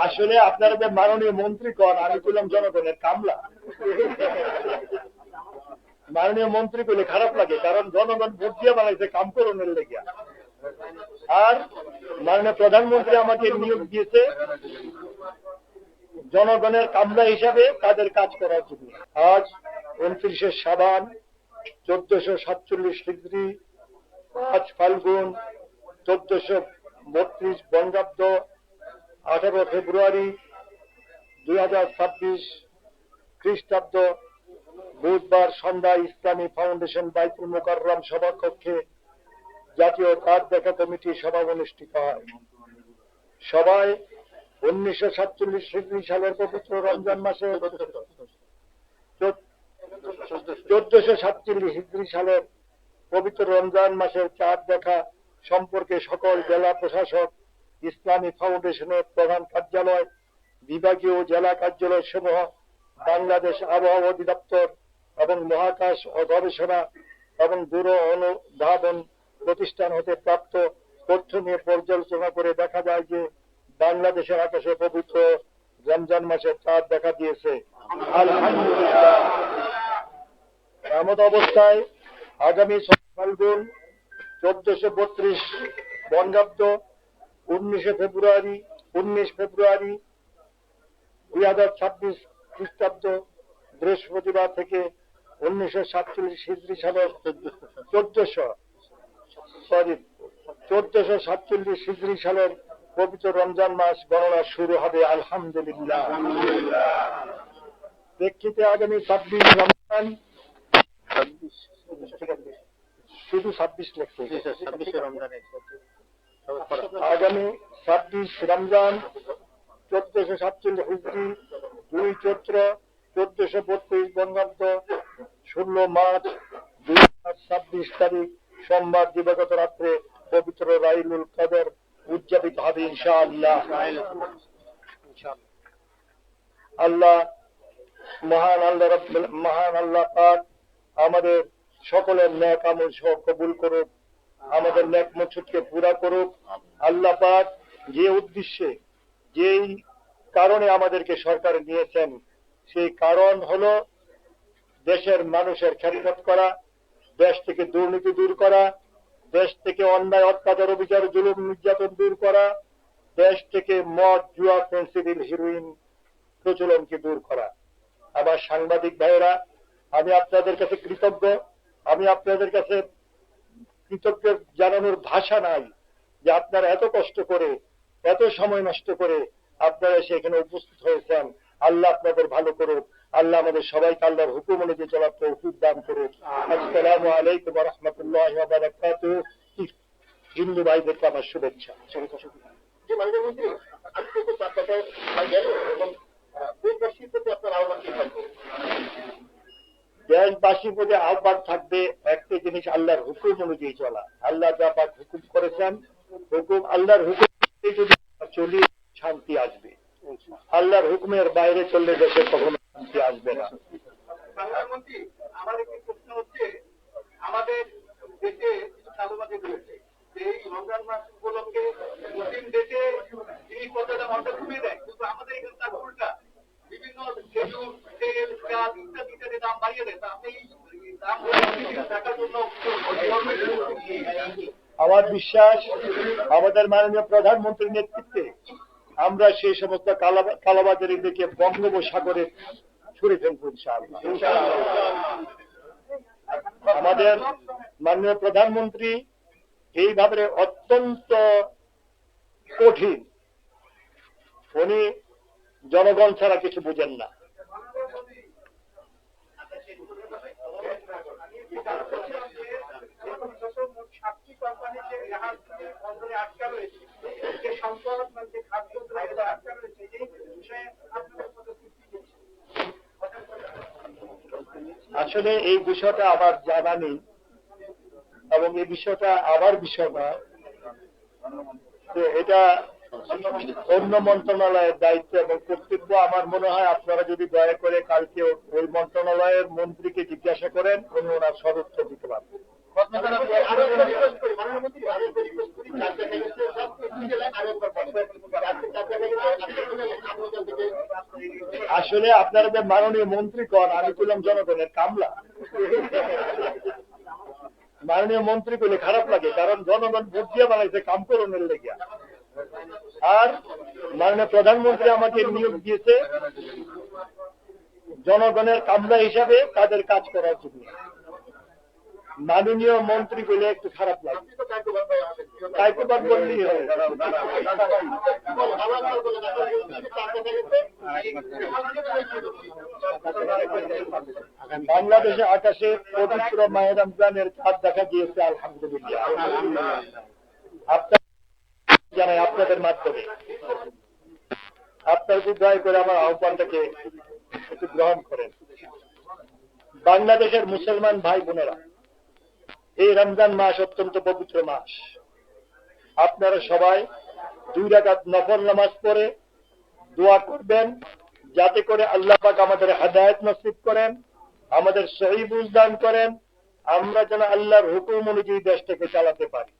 আসলে আপনারা যে মাননীয় মন্ত্রী কন, আমি ছিলাম জনগণের কামলা। মাননীয় মন্ত্রী বলে খারাপ লাগে, কারণ জনগণ ভোট দিয়ে বানাইছে কাম করণের লেগে। আর মাননীয় প্রধানমন্ত্রী আমাকে নিয়োগ দিয়েছে জনগণের কামলা হিসাবে তাদের কাজ করার জন্য। আজ 29শে শাবান 1447 হিজরি, 5 ফাল্গুন 1432 বঙ্গাব্দ, 18 ফেব্রুয়ারি 2026 খ্রিস্টাব্দ, বুধবার সন্ধ্যা ইসলামী ফাউন্ডেশন বাইতুল মুকাররম সভাকক্ষে জাতীয় কাজ দেখা কমিটি সভা অনুষ্ঠিত হয়। সভায় 1947 হিজরি সালের পবিত্র রমজান মাসে 1447 হিজরি সালের পবিত্র রমজান মাসের চাঁদ দেখা সম্পর্কে সকল জেলা প্রশাসক, ইসলামী ফাউন্ডেশনের প্রধান কার্যালয়, বিভাগীয় জেলা কার্যালয় সমূহ, বাংলাদেশ আবহাওয়া অধিদপ্তর এবং মহাকাশ ও গবেষণা এবং দূর অনুধাবন প্রতিষ্ঠান হতে প্রাপ্ত তথ্য নিয়ে পর্যালোচনা করে দেখা যায় যে বাংলাদেশের আকাশে পবিত্র রমজান মাসের চাঁদ দেখা দিয়েছে। আলহামদুলিল্লাহ। এমত অবস্থায় আগামী 6 ফাল্গুন 1432 বঙ্গাব্দ, 19 ফেব্রুয়ারি 2026 খ্রিস্টাব্দ বৃহস্পতিবার থেকে 1947 হিজরি সালের 1447 হিজরি সালের পবিত্র রমজান মাস গণনা শুরু হবে। আলহামদুলিল্লাহ। প্রেক্ষিতে আগামী 26 রমজান, শুধু 26 লিখতে, আগামী 26 রমজান 1447 হিজরি, 2 চৈত্র 1432 বঙ্গাব্দ, 16 মার্চ 2026 তারিখ সোমবার দিবাগত রাত্রে পবিত্র লাইলুল কদর উদযাপিত হবে ইনশাআল্লাহ। আল্লাহ মহান আল্লাহ পাক আমাদের সকলের নেক আমল সহ কবুল করুক, আমাদের নেক মকসুদকে পুরা করুক। আল্লাহ পাক যে উদ্দেশ্যে, যেই কারণে আমাদেরকে সরকারে নিয়েছেন, সেই কারণ হলো দেশের মানুষের খেদমত করা, দেশ থেকে দুর্নীতি দূর করা, দেশ থেকে অন্যায় অত্যাচার অবিচার জুলুম নির্যাতন দূর করা, দেশ থেকে মদ জুয়া ফেন্সিডিল হিরোইন প্রচলনকে দূর করা। আমার সাংবাদিক ভাইয়েরা, আমি আপনাদের কাছে কৃতজ্ঞ। আমি আপনাদের কাছে কৃতজ্ঞ জানানোর ভাষা নাই যে আপনারা এত কষ্ট করে, এত সময় নষ্ট করে আপনারা সেখানে উপস্থিত হয়েছেন। আল্লাহ আপনাদের ভালো করুক। আল্লাহ আমাদের সবাইকে আল্লাহর হুকুম অনুযায়ী চলার তৌফিক দান করুক। আসসালামু আলাইকুম ওয়া রাহমাতুল্লাহি ওয়া বারাকাতুহু। হিন্দু ভাইদেরকে আমার শুভেচ্ছা। দেশবাসীর প্রতি আহ্বান থাকবে একটা জিনিস, আল্লাহর হুকুম অনুযায়ী চলা। আল্লাহ যা পাক হুকুম করেছেন, আল্লাহর হুকুম যদি চলি শান্তি আসবে। আল্লাহর হুকুমের বাইরে চললে দেশে কখনো শান্তি আসবে না। প্রধানমন্ত্রী, আমার একটি প্রশ্ন হচ্ছে, আমাদের দেশে চালুবাজি রয়েছে, এই রমজান মাস উপলক্ষে মুসলিম দেশে জিনিসপত্রের দাম অর্ধেক কমিয়ে দেয়, কিন্তু আমাদের এখানে তার উল্টা বিভিন্ন খেজুর, তেল, পেঁয়াজ ইত্যাদি দাম বাড়িয়ে দেয়। আপনি দাম টাকার জন্য আমার বিশ্বাস আমাদের মাননীয় প্রধানমন্ত্রীর নেতৃত্বে আমরা সেই সমস্ত কালাবাজারি দেখে বঙ্গোপসাগরে ছুড়ে ফেলবো ইনশাআল্লাহ। আমাদের মাননীয় প্রধানমন্ত্রী এইভাবে অত্যন্ত কঠিন, উনি জনগণ ছাড়া কিছু বুঝেন না। আসলে এই বিষয়টা আমার জানা নেই এবং এই বিষয়টা আমার বিষয় না, এটা অন্য মন্ত্রণালয়ের দায়িত্ব এবং কর্তব্য। আমার মনে হয় আপনারা যদি দয়া করে কালকে ওই মন্ত্রণালয়ের মন্ত্রীকে জিজ্ঞাসা করেন, উনি ওনার সদুত্তর দিতে পারবেন। আরো একটা রিকোয়েস্ট করি, মাননীয় মন্ত্রী, আরো একটা রিকোয়েস্ট করি, 4 জায়গায় গেছে, সব জেলায় আরো একবার পাঠাবেন। আজকে 4 জায়গায় গেছে, আপনাদের থেকে আসলে আপনারা যে মাননীয় মন্ত্রী কন, আমি ছিলাম জনগণের কামলা। মাননীয় মন্ত্রী করলে খারাপ লাগে, কারণ জনগণ ভোট দিয়ে বানাইছে কাম করণের লেগে। আর মাননীয় প্রধানমন্ত্রী আমাকে নিয়োগ দিয়েছে জনগণের কামলা হিসাবে তাদের কাজ করার জন্য। মাননীয় মন্ত্রী বলে একটু খারাপ লাগে, কাইকুবাদ বললেই হয়। বাংলাদেশে আকাশে পবিত্র মাহে রমজানের চাঁদ দেখা গিয়েছে, আলহামদুলিল্লাহ। আপনার জানাই আপনাদের মাধ্যমে আপনার যদি দয়া করে আমার আহ্বানটাকে একটু গ্রহণ করেন। বাংলাদেশের মুসলমান ভাই বোনেরা, এই রমজান মাস অত্যন্ত পবিত্র মাস। আপনারা সবাই 2 রাকাত নফল নামাজ পড়ে দোয়া করবেন, যাতে করে আল্লাহ পাক আমাদের হেদায়েত নসিব করেন, আমাদের সহি বুঝ দান করেন, আমরা যেন আল্লাহর হুকুম অনুযায়ী দেশটাকে চালাতে পারি।